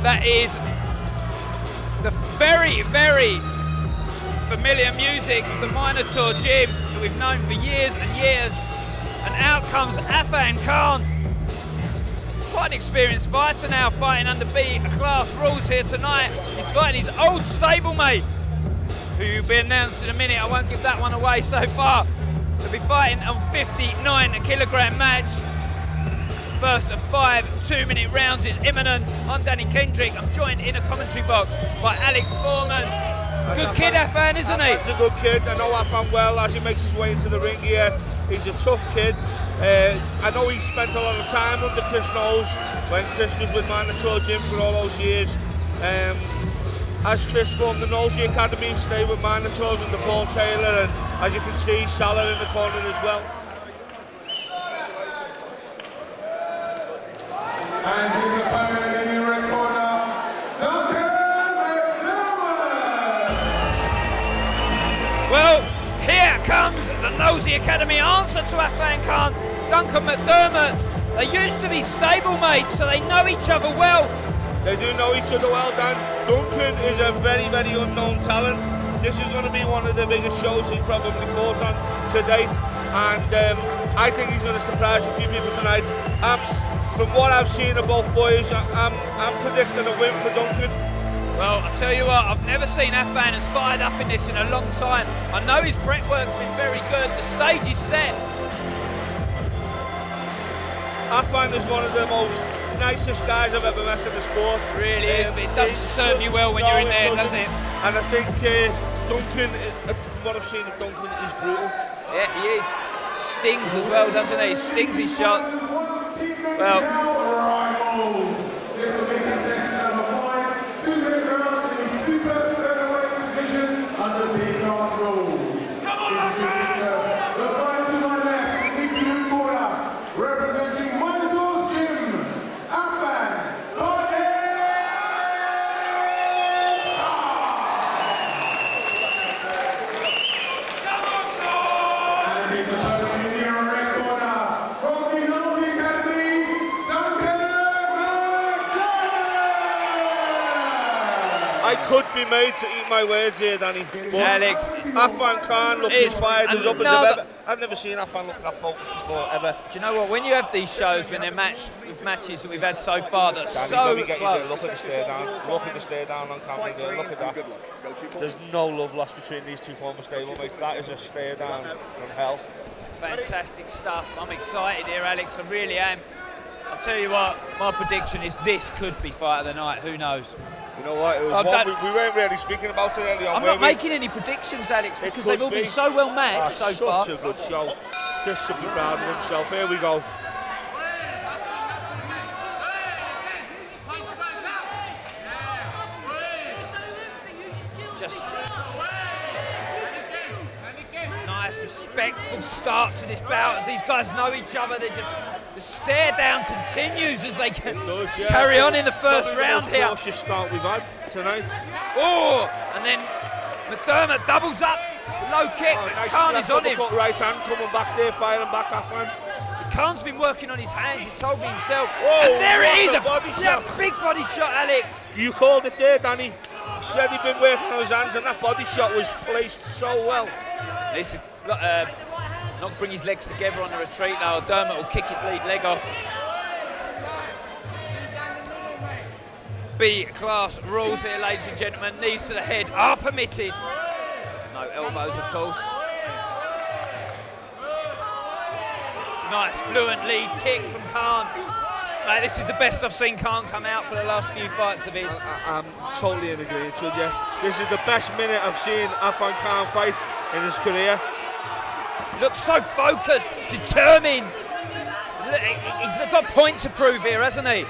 That is the very, very familiar music of the Minotaur gym that we've known for years and years. And out comes Affan Khan. Quite an experienced fighter now, fighting under B-class rules here tonight. He's fighting his old stablemate, who will be announced in a minute. I won't give that one away so far. They'll be fighting on 59 kilogram match. First of 5 2-minute rounds is imminent. I'm Danny Kendrick. I'm joined in a commentary box by Alex Foreman. Good kid, Affan, isn't he? He's a good kid. I know Affan well as he makes his way into the ring here. He's a tough kid. I know he spent a lot of time under Chris Knowles when Chris was with Minotaur Gym for all those years. As Chris formed the Knowlesy Academy, stayed with Minotaurs under Paul Taylor, and as you can see, Salah in the corner as well. And his opponent in the red corner, Duncan McDermott! Well, here comes the Knowlesy Academy answer to Affan Khan, Duncan McDermott. They used to be stablemates, so they know each other well. They do know each other well, Dan. Duncan is a very, very unknown talent. This is going to be one of the biggest shows he's probably fought on to date, and I think he's going to surprise a few people tonight. From what I've seen of both boys, I'm predicting a win for Duncan. Well, I tell you what, I've never seen Affan as fired up in this in a long time. I know his prep work's been very good. The stage is set. Affan is one of the most nicest guys I've ever met in the sport. Really is, but it doesn't serve you well when you're in there, does it? And I think Duncan, from what I've seen of Duncan, he's brutal. Yeah, he is. Stings as well, doesn't he? Stings his shots. Well, this will be contestant number 5, 2-minute rounds in the super featherweight division under B-class rules. Introducing first, the fighter to my left, in the blue corner, representing Minotaur's Gym, Affan Khan. And his opponent in the red corner, from the Knowlesy Academy, Duncan McDermott! I could be made to eat my words here, Danny. But Alex, Affan Khan looks as fired as up as ever. I've never seen Affan look that focused before, ever. do you know what? When you have these shows, when they're matched with matches that we've had so far that are Danny, so let me get you there. close. Look at the stare down. Look at the stare down on camera there. Look at that. There's no love lost between these two former stablemates. That is a stare down from hell. Fantastic stuff. I'm excited here, Alex. I really am. I'll tell you what, my prediction is this could be fight of the night. Who knows? You know what? It was we weren't really speaking about it earlier on. I'm not making any predictions, Alex, because they've all been so well matched so far. Such a good show. Chris should be proud of himself. Here we go. Just nice, respectful start to this bout as these guys know each other. The stare down continues as they carry on in the first round here. That's the start we've had tonight. Oh, and then McDermott doubles up, low kick, but Khan is on him. Right hand coming back there, firing back Affan. Khan's been working on his hands, he's told me himself. Whoa, and there it is, a big body shot, Alex. You called it there, Danny. He said he'd been working on his hands, and that body shot was placed so well. Listen, not bring his legs together on the retreat now. Dermott will kick his lead leg off. B-class rules here, ladies and gentlemen. Knees to the head are permitted. No elbows, of course. Nice fluent lead kick from Khan. Mate, this is the best I've seen Khan come out for the last few fights of his. I'm totally in agreement with you. This is the best minute I've seen Affan Khan fight in his career. Looks so focused, determined. He's got a point to prove here, hasn't he?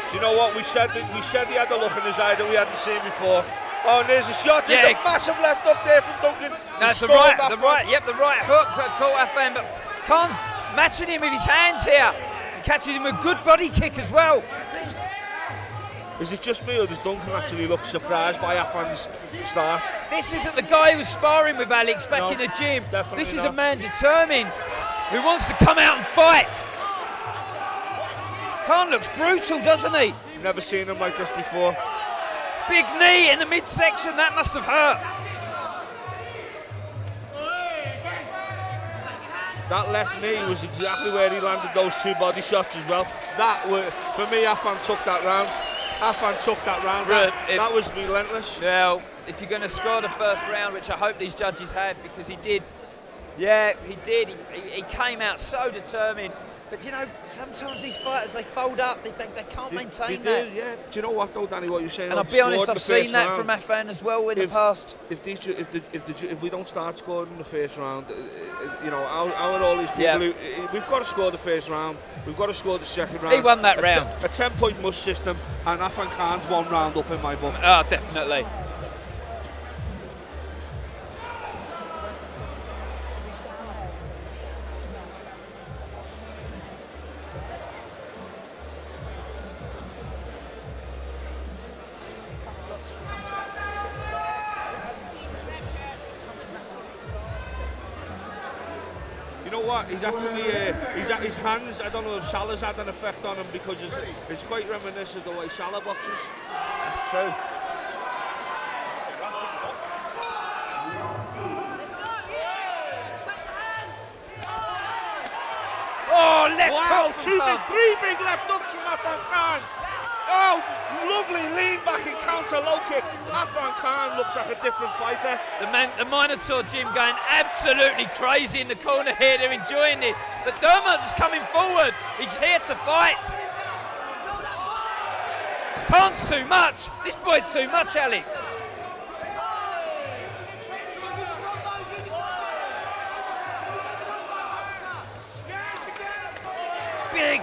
Do you know what? We said he had a look in his eye that we hadn't seen before. Oh, and there's a shot. There's a massive left up there from Duncan. That's the right hook caught Affan, but Khan's matching him with his hands here and catches him with a good body kick as well. Is it just me, or does Duncan actually look surprised by Affan's start? This isn't the guy who was sparring with Alex back in the gym. This is a man determined who wants to come out and fight. Khan looks brutal, doesn't he? Never seen him like this before. Big knee in the midsection, that must have hurt. That left knee was exactly where he landed those 2 body shots as well. That were, for me, Affan took that round. Affan took that round. That was relentless. Well, if you're going to score the first round, which I hope these judges have, because he did. Yeah, he did. He came out so determined. But you know, sometimes these fighters, they fold up. They can't maintain that. Do, yeah. Do you know what though, Danny? What you're saying? And I'll be honest, I've seen that from Affan as well in the past. If we don't start scoring in the first round, you know, our all these people, we've got to score the first round. We've got to score the second round. He won that round. A 10-point must system, and Affan Khan's 1 round up in my book. Oh, definitely. You know what? He's actually, his hands, I don't know if Salah's had an effect on him because it's quite reminiscent of the way Salah boxes. That's true. Oh, left hook from Khan. 3 big left hooks from Affan Khan. Oh, lovely lean back and counter low kick. Affan Khan looks like a different fighter. The Minotaur Jim going absolutely crazy in the corner here. They're enjoying this. McDermott's coming forward. He's here to fight. Khan's too much. This boy's too much, Alex. Big.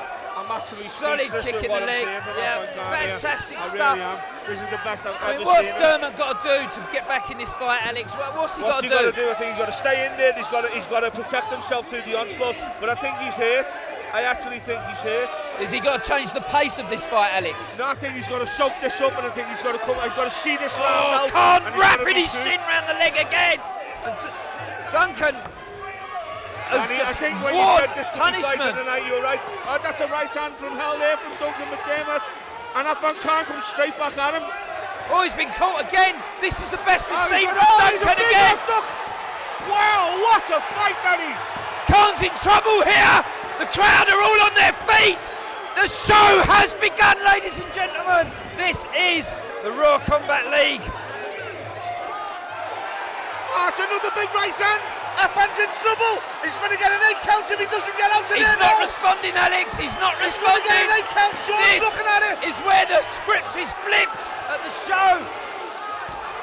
Solid kick in the leg. Yeah, fantastic stuff. Really this is the best I've ever seen. What's McDermott got to do to get back in this fight, Alex? What's he got to do? I think he's got to stay in there. He's got to protect himself through the onslaught. But I think he's hurt. I actually think he's hurt. Has he got to change the pace of this fight, Alex? No, I think he's got to soak this up, and I think he's got to come. He's got to see this round out. Khan wrapping his shin round the leg again. Duncan. I think when you said this could be fighting tonight, you were right. Oh, that's a right hand from hell there from Duncan McDermott. And Affan Khan comes straight back at him. Oh, he's been caught again. This is the best we've seen from Duncan again. Wow, what a fight, Danny. Khan's in trouble here. The crowd are all on their feet. The show has begun, ladies and gentlemen. This is the Raw Combat League. Oh, it's another big right hand. Affan's in trouble. He's going to get an 8 count if he doesn't get out of there. He's not responding, Alex. He's not responding. He's going to get an 8 count. Sean's looking at it. This is where the script is flipped at the show.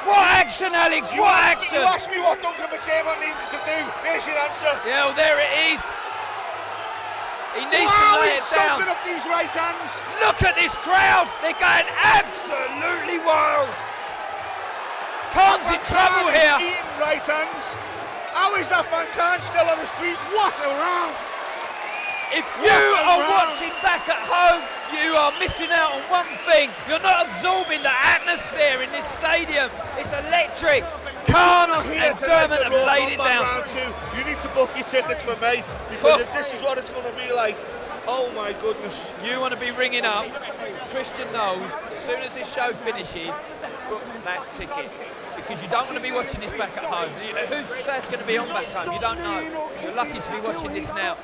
What action, Alex? What action? You asked me what Duncan McDermott needed to do. There's your answer. Yeah, well, there it is. He needs to lay it down. He's soaking up these right hands. Look at this crowd. They're going absolutely wild. Khan's in trouble here. Eating right hands. How is Affan Khan still on his feet? What a round! If you are watching back at home, you are missing out on one thing. You're not absorbing the atmosphere in this stadium. It's electric. Khan and McDermott have laid it down. You need to book your tickets for me, because if this is what it's going to be like, oh my goodness. You want to be ringing up Christian Knowles as soon as this show finishes, book that ticket. Because you don't want to be watching this back at home. Who's to say it's going to be on back home? You don't know. You're lucky to be watching this now.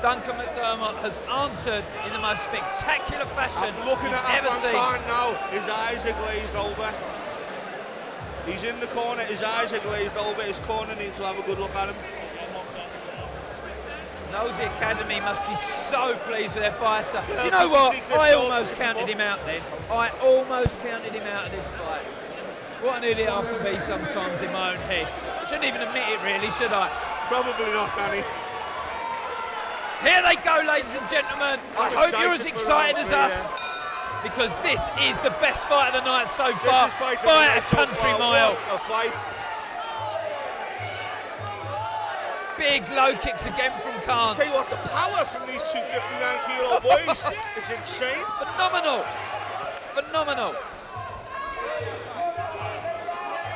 Duncan McDermott has answered in the most spectacular fashion looking you've at ever seen. Now, his eyes are glazed over. He's in the corner, his eyes are glazed over. His corner needs to have a good look at him. Nosy Academy must be so pleased with their fighter. Do you know what? I almost counted him out then. I almost counted him out of this fight. What an idiot I can be sometimes in my own head. I shouldn't even admit it really, should I? Probably not, Danny. Here they go, ladies and gentlemen. I hope you're as excited as us. Because this is the best fight of the night so far by a country mile. What a fight. Big low kicks again from Khan. I'll tell you what, the power from these 259-kilo boys is insane. Phenomenal. Phenomenal.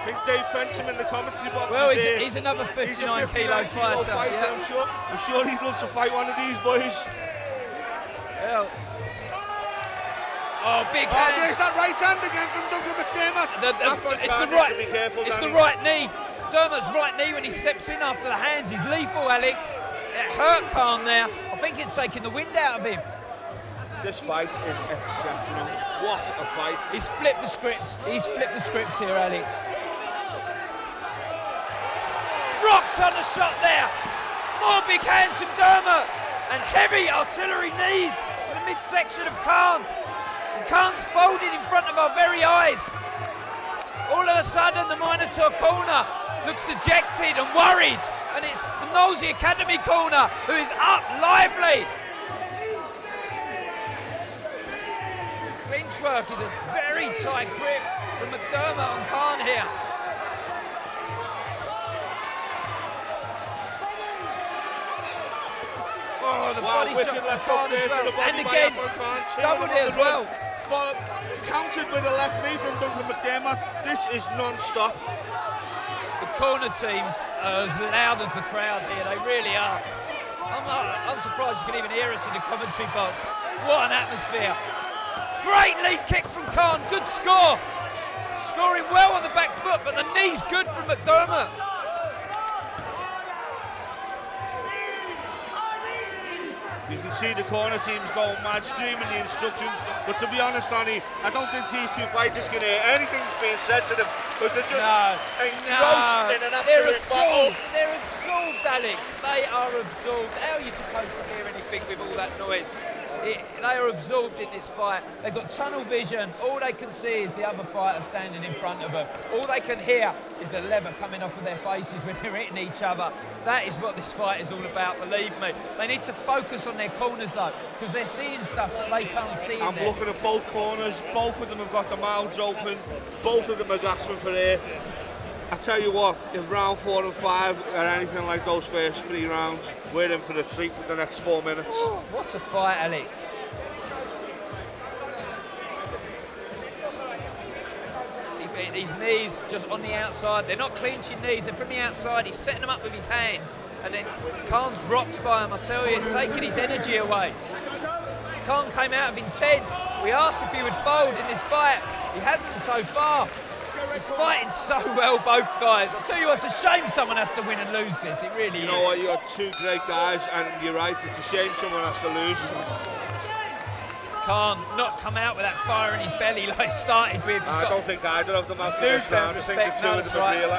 I think Dave Fenton in the commentary box. Well, is he's another 59 he's a kilo fighter. Yeah. I'm sure he'd love to fight one of these boys. Well, oh, big Oh, hands. there's that right hand again from Duncan McDermott. It's the right knee. Dermott's right knee when he steps in after the hands is lethal, Alex. It hurt Khan there. I think it's taking the wind out of him. This fight is exceptional. What a fight. He's flipped the script. He's flipped the script here, Alex. Rocked on the shot there. More big hands from Dermott. And heavy artillery knees to the midsection of Khan. And Khan's folded in front of our very eyes. All of a sudden, the Minotaur corner looks dejected and worried. And it's the Nosey Academy corner who is up lively. Clinch work is a very tight grip from McDermott on Khan here. Oh, the body shot from Khan as well. And again, doubled it as well. Countered with a left knee from Duncan McDermott. This is non-stop. The corner teams are as loud as the crowd here. They really are. I'm surprised you can even hear us in the commentary box. What an atmosphere. Great lead kick from Khan, good score. Scoring well on the back foot, but the knee's good from McDermott. You can see the corner teams going mad, screaming the instructions. But to be honest, Donny, I don't think these two fighters can hear anything that's being said to them. But they're just engrossed in an absolute battle. They're absorbed, Alex. They are absorbed. How are you supposed to hear anything with all that noise? They are absorbed in this fight. They've got tunnel vision. All they can see is the other fighter standing in front of them. All they can hear is the leather coming off of their faces when they're hitting each other. That is what this fight is all about, believe me. They need to focus on their corners, though, because they're seeing stuff that they can't see. I'm looking at both corners. Both of them have got their mouths open. Both of them are gasping for air. I tell you what, if round 4 and 5 are anything like those first 3 rounds, we're in for the treat for the next 4 minutes. Oh, what a fight, Alex. These knees just on the outside, they're not clinching knees, they're from the outside. He's setting them up with his hands, and then Khan's rocked by him. I tell you, it's taking his energy away. Khan came out of intent. We asked if he would fold in this fight. He hasn't so far. He's fighting so well, both guys. I'll tell you what, it's a shame someone has to win and lose this. It really is. You know what, you got 2 great guys, and you're right, it's a shame someone has to lose. Khan not come out with that fire in his belly like he started with. I don't think either of them have finished round. I think the 2 of them are real.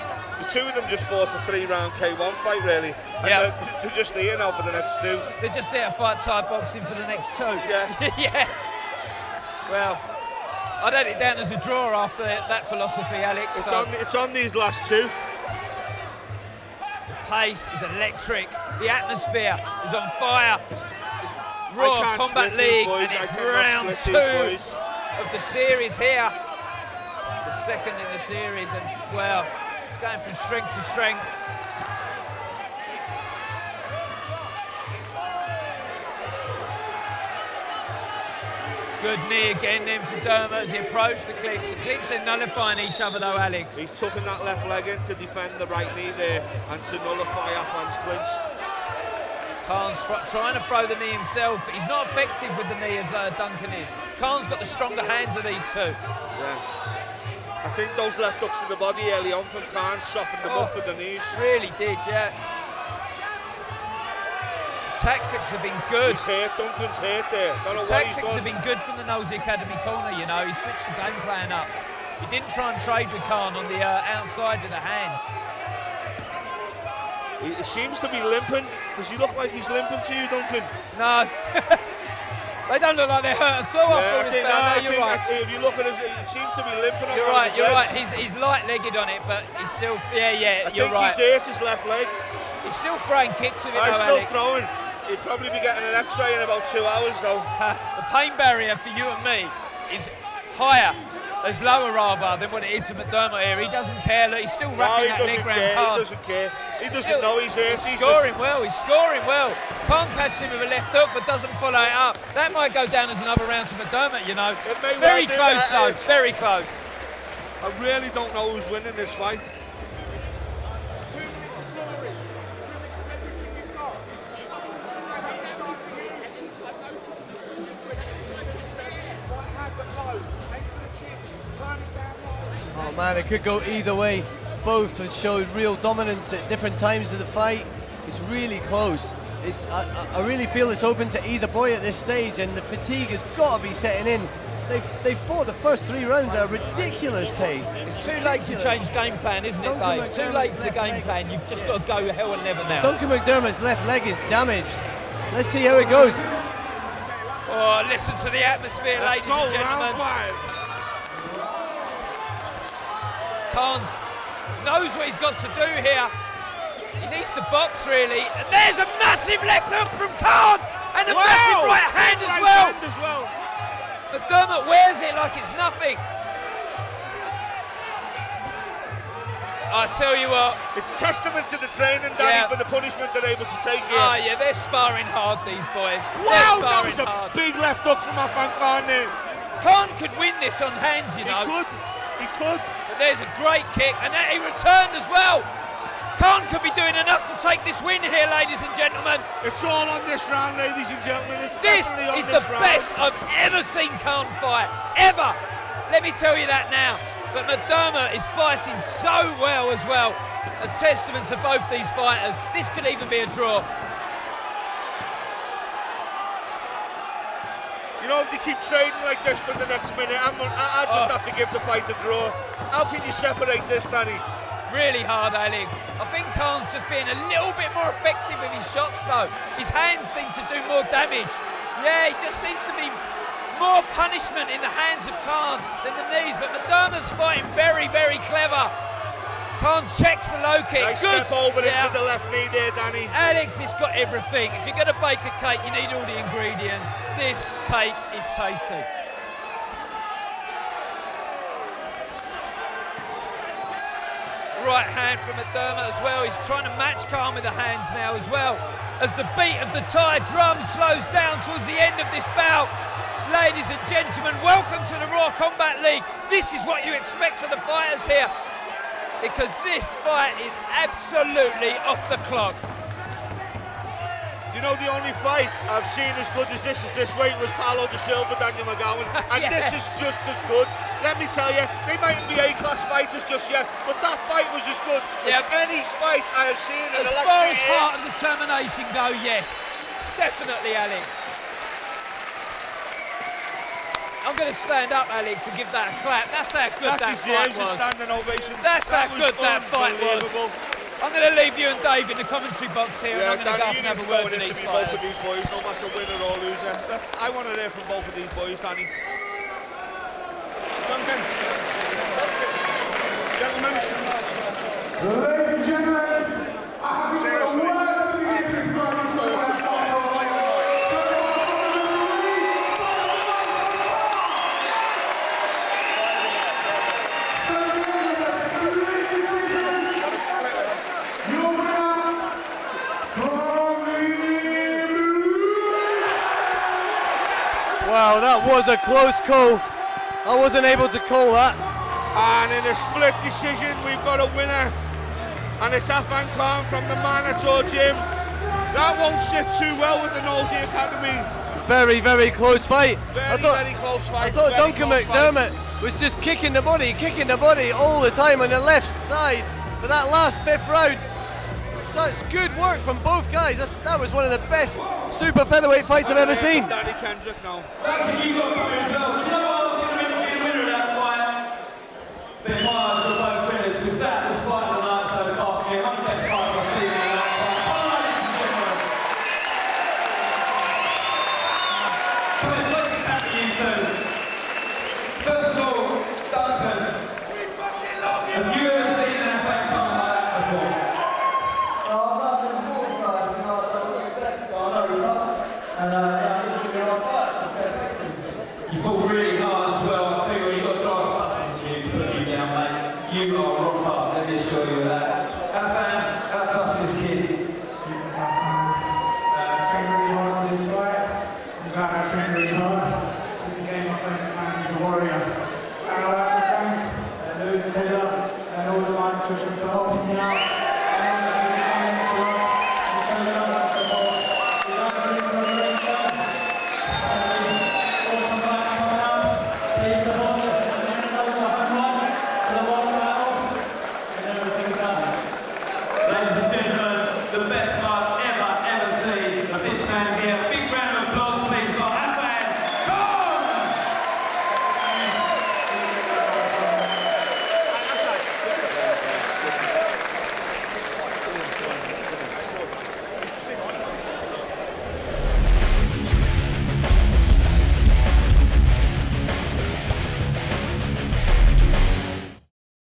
The 2 of them just fought a 3-round K1 fight, really. And they're just here now for the next 2. They're just there to fight Thai boxing for the next 2. Yeah. Yeah. Well, I'd had it down as a draw after that philosophy, Alex. It's on these last 2. The pace is electric. The atmosphere is on fire. It's Raw Combat League, and it's round 2 of the series here. The second in the series, and well, it's going from strength to strength. Good knee again then from Dermott as he approached the clinch. The clinch, they're nullifying each other though, Alex. He's tucking that left leg in to defend the right knee there and to nullify Affan's clinch. Khan's trying to throw the knee himself, but he's not effective with the knee as Duncan is. Khan's got the stronger hands of these 2. Yeah. I think those left hooks to the body early on from Khan softened them up for the knees. Really did, yeah. Tactics have been good. He's hurt, Duncan's hurt there. Tactics have been good from the Nosey Academy corner, you know. He switched the game plan up. He didn't try and trade with Khan on the outside with the hands. He seems to be limping. Does he look like he's limping to you, Duncan? No. They don't look like they're hurt at all. Yeah, you're right. If you look at his, he seems to be limping. You're right. He's light-legged on it, but he's still. Yeah. You're right. I think he's hurt his left leg. He's still throwing kicks with it, He's though, still throwing. He'd probably be getting an X-ray in about 2 hours, though. The pain barrier for you and me is higher. It's lower rather than what it is to McDermott here. He doesn't care. Look, he's still wrapping that leg round Khan. He doesn't care. He doesn't know he's hurt. He's scoring well. He's scoring well. Khan catches him with a left hook, but doesn't follow it up. That might go down as another round to McDermott, you know. It's very close, though. Very close. I really don't know who's winning this fight. Oh man, it could go either way. Both have showed real dominance at different times of the fight. It's really close. I really feel it's open to either boy at this stage, and the fatigue has got to be setting in. They've fought the first 3 rounds at a ridiculous pace. It's too late to change game plan, isn't it, Dave? Too late for the game plan. You've just got to go hell and leather now. Duncan McDermott's left leg is damaged. Let's see how it goes. Oh, listen to the atmosphere, ladies and gentlemen. Khan's knows what he's got to do here. He needs to box, really. And there's a massive left hook from Khan, and a massive right hand as well. McDermott wears it like it's nothing. I tell you what, it's testament to the training, Danny, for the punishment they're able to take here. Oh yeah, they're sparring hard, these boys. Wow, that was a big left hook from Affan Khan there. Khan could win this on hands, you know. He could. But there's a great kick, and then he returned as well. Khan could be doing enough to take this win here, ladies and gentlemen. It's all on this round, ladies and gentlemen. This is the best I've ever seen Khan fight, ever. Let me tell you that now. But McDermott is fighting so well as well. A testament to both these fighters. This could even be a draw. You know, if they keep trading like this for the next minute, I just have to give the fight a draw. How can you separate this, Danny? Really hard, Alex. I think Khan's just being a little bit more effective with his shots, though. His hands seem to do more damage. Yeah, he just seems to be more punishment in the hands of Khan than the knees, but McDermott's fighting very, very clever. Khan checks the low kick. Nice step over into the left knee there, Danny. Alex, it's got everything. If you're going to bake a cake, you need all the ingredients. This cake is tasty. Right hand from McDermott as well. He's trying to match Khan with the hands now as well. As the beat of the Thai drum slows down towards the end of this bout. Ladies and gentlemen, welcome to the Raw Combat League. This is what you expect of the fighters here, because this fight is absolutely off the clock. You know, the only fight I've seen as good as this weight was Paulo Da Silva, Daniel McGowan, and this is just as good. Let me tell you, they mightn't be A-class fighters just yet, but that fight was as good as any fight I have seen in the last 2 years. As far as heart and determination go, yes. Definitely, Alex. I'm going to stand up, Alex, and give that a clap. That's how good that fight was. Standing ovation. That's how good that fight was. I'm going to leave you and Dave in the commentary box here, and I'm going to go up and have a word with these fighters. Both of these boys, no matter winner or loser. I want to hear from both of these boys, Danny. Duncan. Gentlemen. Ladies and gentlemen, I have been a word to begin this morning, so let's start. Wow, that was a close call. I wasn't able to call that. And in a split decision, we've got a winner. And it's Affan Khan from the Minotaur Gym. That won't sit too well with the Nosey Academy. Very, very close fight. Very close fight. I thought Duncan McDermott was just kicking the body all the time on the left side for that last 5th round. Such good work from both guys. That was one of the best super featherweight fights I've ever seen. Danny Kendrick now. Duncan, you got coming as well.